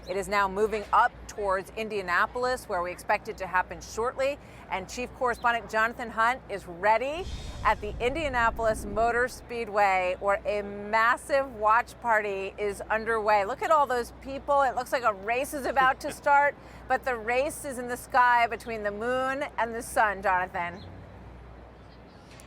It is now moving up towards Indianapolis, where we expect it to happen shortly. And Chief Correspondent Jonathan Hunt is ready at the Indianapolis Motor Speedway, where a massive watch party is underway. Look at all those people. It looks like a race is about to start, but the race is in the sky between the moon and the sun, Jonathan.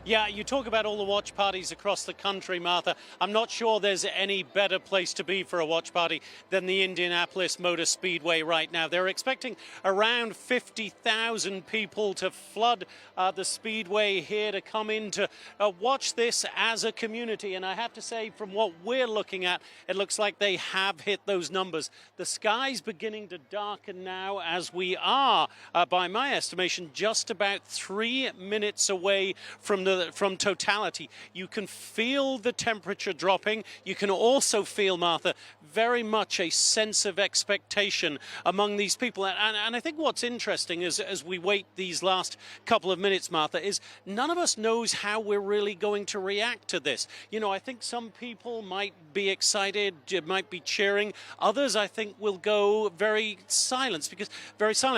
Yeah, you talk about all the watch parties across the country, Martha. I'm not sure there's any better place to be for a watch party than the Indianapolis Motor Speedway right now. They're expecting around 50,000 people to flood the Speedway here to come in to watch this as a community. And I have to say, from what we're looking at, it looks like they have hit those numbers. The sky's beginning to darken now as we are, by my estimation, just about 3 minutes away from totality. You can feel the temperature dropping. You can also feel, Martha, very much a sense of expectation among these people. And I think what's interesting is, as we wait these last couple of minutes, Martha, is none of us knows how we're really going to react to this. You know, I think some people might be excited, might be cheering. Others, I think, will go very silent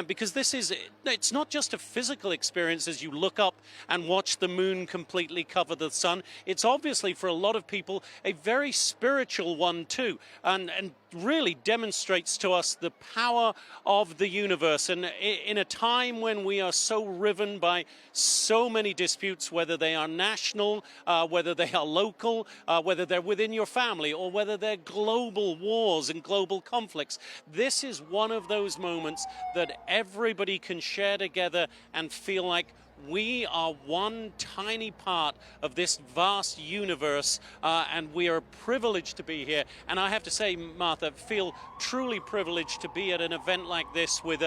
because this is, it's not just a physical experience as you look up and watch the moon completely cover the sun. It's obviously, for a lot of people, a very spiritual one too, and really demonstrates to us the power of the universe. And in a time when we are so riven by so many disputes, whether they are national, whether they are local, whether they're within your family, or whether they're global wars and global conflicts, this is one of those moments that everybody can share together and feel like we are one tiny part of this vast universe, and we are privileged to be here. And I have to say, Martha, feel truly privileged to be at an event like this with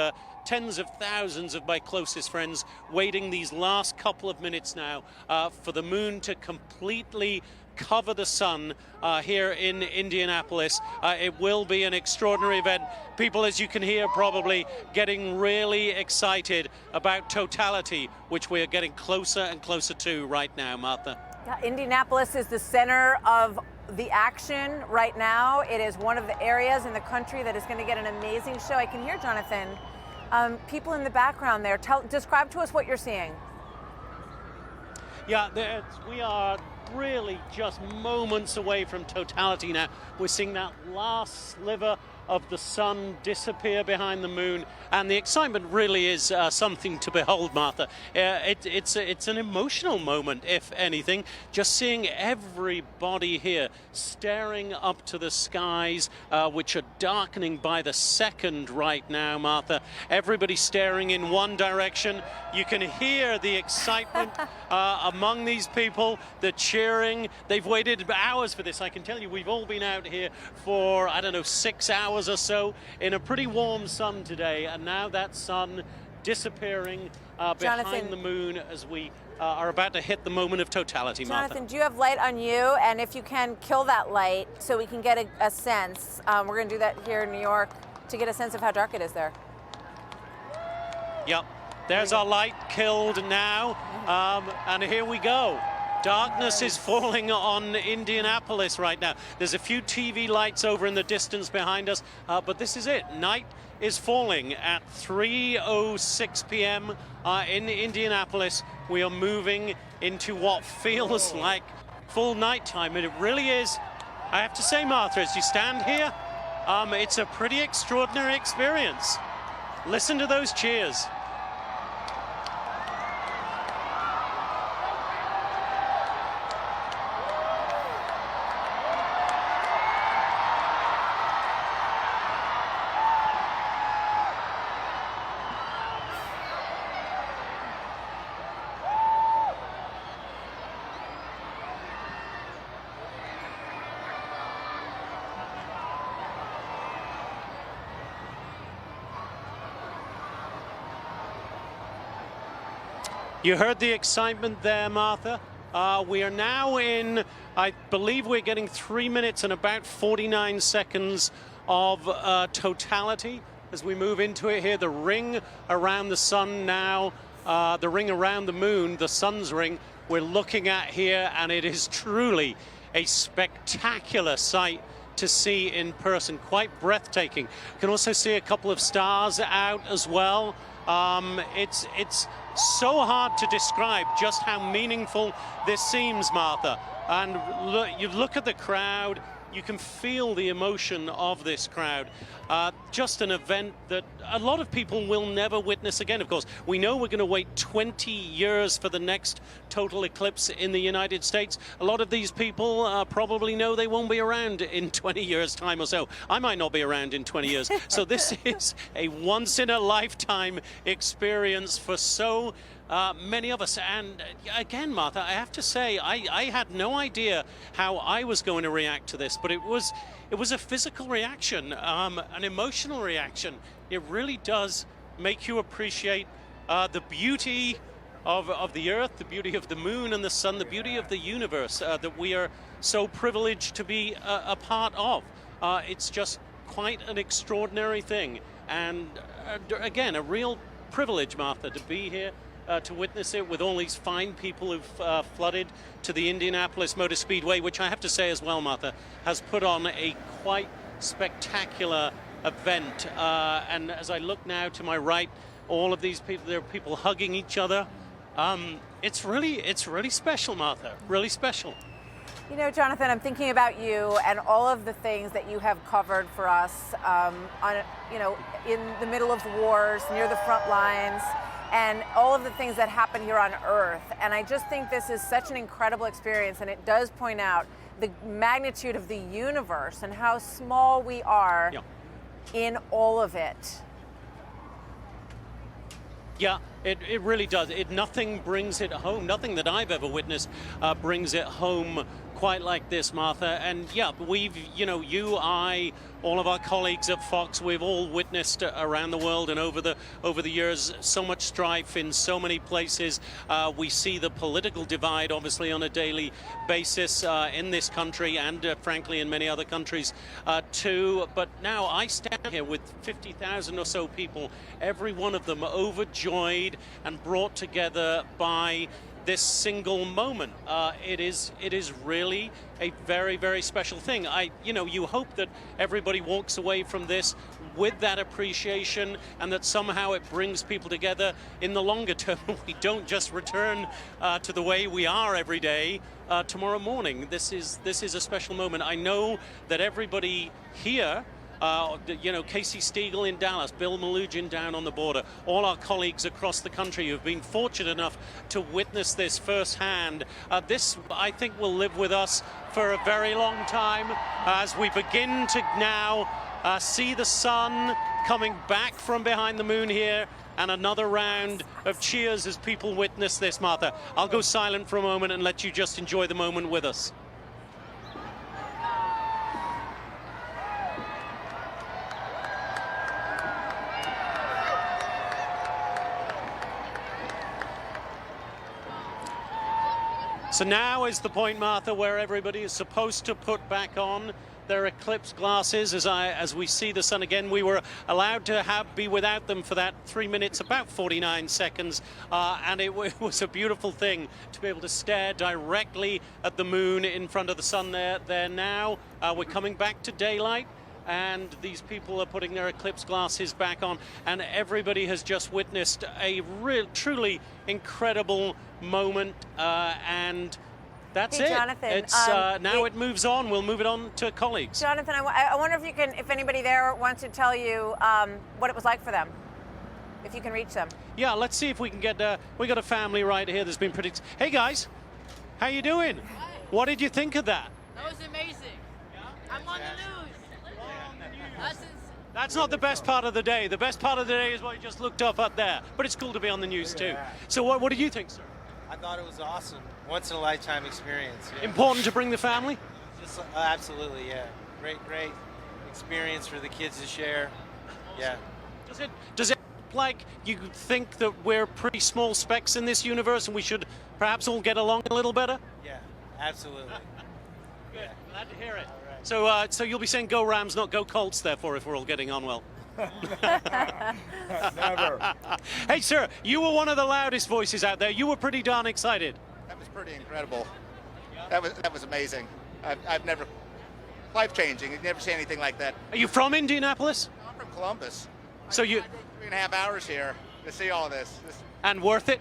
tens of thousands of my closest friends waiting these last couple of minutes now for the moon to completely cover the sun here in Indianapolis. It will be an extraordinary event. People, as you can hear, probably getting really excited about totality, which we are getting closer and closer to right now, Martha. Yeah, Indianapolis is the center of the action right now. It is one of the areas in the country that is going to get an amazing show. I can hear, Jonathan, people in the background there. Describe to us what you're seeing. Yeah, we are really just moments away from totality now. We're seeing that last sliver of the sun disappear behind the moon, and the excitement really is something to behold, Martha. It's an emotional moment, if anything, just seeing everybody here staring up to the skies, which are darkening by the second right now, Martha. Everybody staring in one direction. You can hear the excitement among these people, the cheering. They've waited hours for this. I can tell you, we've all been out here for, I don't know, 6 hours or so in a pretty warm sun today, and now that sun disappearing behind the moon as we are about to hit the moment of totality, Martha. Jonathan, do you have light on you? And if you can, kill that light so we can get a sense. We're going to do that here in New York to get a sense of how dark it is there. Yep, there's our light killed now, and here we go. Darkness is falling on Indianapolis right now. There's a few TV lights over in the distance behind us, but this is it. Night is falling at 3:06 p.m. In Indianapolis. We are moving into what feels like full nighttime, and it really is. I have to say, Martha, as you stand here, it's a pretty extraordinary experience. Listen to those cheers. You heard the excitement there, Martha. We are now in, I believe we're getting 3 minutes and about 49 seconds of totality as we move into it here. The ring around the sun now, the ring around the moon, the sun's ring, we're looking at here, and it is truly a spectacular sight to see in person. Quite breathtaking. You can also see a couple of stars out as well. It's so hard to describe just how meaningful this seems, Martha. And you look at the crowd, you can feel the emotion of this crowd. Just an event that a lot of people will never witness again. Of course, we know we're going to wait 20 years for the next total eclipse in the United States. A lot of these people probably know they won't be around in 20 years' time or so. I might not be around in 20 years. So this is a once-in-a-lifetime experience for so many of us. And again, Martha, I have to say, I had no idea how I was going to react to this, but it was a physical reaction, an emotional reaction. It really does make you appreciate the beauty of the earth, the beauty of the moon and the sun, the beauty of the universe that we are so privileged to be a part of. It's just quite an extraordinary thing. And again, a real privilege, Martha, to be here, to witness it with all these fine people who've flooded to the Indianapolis Motor Speedway, which I have to say as well, Martha, has put on a quite spectacular event. And as I look now to my right, all of these people, there are people hugging each other. It's really special, Martha, really special. You know, Jonathan, I'm thinking about you and all of the things that you have covered for us, in the middle of wars, near the front lines, and all of the things that happen here on Earth. And I just think this is such an incredible experience, and it does point out the magnitude of the universe and how small we are in all of it. Yeah, it really does. Nothing brings it home. Nothing that I've ever witnessed brings it home quite like this, Martha. And yeah, we've, you, I, all of our colleagues at Fox, we've all witnessed around the world and over the years so much strife in so many places. We see the political divide, obviously, on a daily basis in this country and frankly in many other countries too. But now I stand here with 50,000 or so people, every one of them overjoyed and brought together by this single moment. It is really a very, very special thing. You hope that everybody walks away from this with that appreciation and that somehow it brings people together in the longer term. We don't just return to the way we are every day tomorrow morning. This is a special moment. I know that everybody here, Casey Stiegel in Dallas, Bill Malugin down on the border, all our colleagues across the country who've been fortunate enough to witness this firsthand. This, I think, will live with us for a very long time as we begin to now see the sun coming back from behind the moon here, and another round of cheers as people witness this, Martha. I'll go silent for a moment and let you just enjoy the moment with us. So now is the point, Martha, where everybody is supposed to put back on their eclipse glasses as we see the sun again. We were allowed to be without them for that 3 minutes, about 49 seconds, and it was a beautiful thing to be able to stare directly at the moon in front of the sun there now. We're coming back to daylight, and these people are putting their eclipse glasses back on, and everybody has just witnessed a truly incredible moment, and that's it. Jonathan, it's now it moves on. We'll move it on to colleagues. Jonathan, I wonder if anybody there wants to tell you what it was like for them, if you can reach them. Yeah, let's see if we can get. We got a family right here that's been pretty. Hey guys, how you doing? Hi. What did you think of that? That was amazing. Yeah? I'm on the news. That's not the best part of the day. The best part of the day is what you just looked up there. But it's cool to be on the news too. So what did you think, sir? I thought it was awesome. Once in a lifetime experience. Yeah. Important to bring the family? Just, absolutely, yeah. Great experience for the kids to share. Yeah. Does it like you think that we're pretty small specks in this universe and we should perhaps all get along a little better? Yeah, absolutely. Good. Yeah. Glad to hear it. So, so you'll be saying "Go Rams," not "Go Colts," therefore, if we're all getting on well. Never. Hey, sir, you were one of the loudest voices out there. You were pretty darn excited. That was pretty incredible. That was amazing. I've never life-changing. You never see anything like that. Are you from Indianapolis? I'm from Columbus. So you... I drove 3.5 hours here to see all this. And worth it?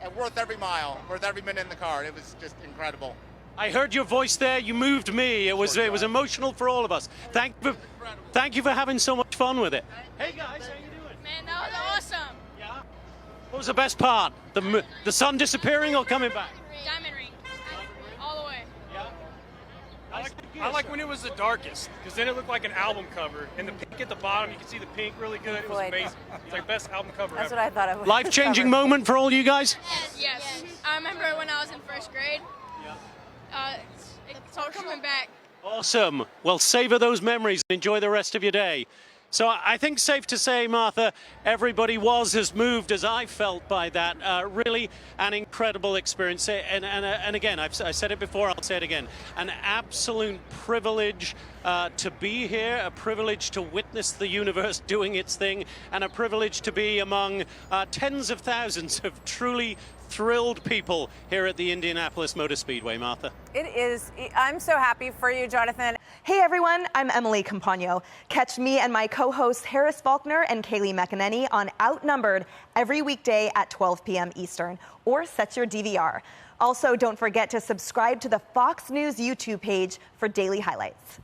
And worth every mile, worth every minute in the car. It was just incredible. I heard your voice there. You moved me. It was emotional for all of us. Thank you for having so much fun with it. Hey guys, how you doing? Man, that was awesome. Yeah. What was the best part? The sun disappearing or coming back? Diamond ring. All the way. Yeah. I like when it was the darkest, because then it looked like an album cover. And the pink at the bottom, you can see the pink really good. It was Floyd. amazing. It's like best album cover That's ever. what I thought of. Life-changing moment for all you guys? Yes. I remember when I was in first grade. It's all coming back. Awesome. Well, savor those memories and enjoy the rest of your day. So I think safe to say, Martha, everybody was as moved as I felt by that. Really an incredible experience. And again, I said it before, I'll say it again. An absolute privilege to be here, a privilege to witness the universe doing its thing, and a privilege to be among tens of thousands of truly thrilled people here at the Indianapolis Motor Speedway, Martha. It is. I'm so happy for you, Jonathan. Hey everyone, I'm Emily Campagno. Catch me and my co-hosts Harris Faulkner and Kaylee McEnany on Outnumbered every weekday at 12 p.m. Eastern, or set your DVR. Also, don't forget to subscribe to the Fox News YouTube page for daily highlights.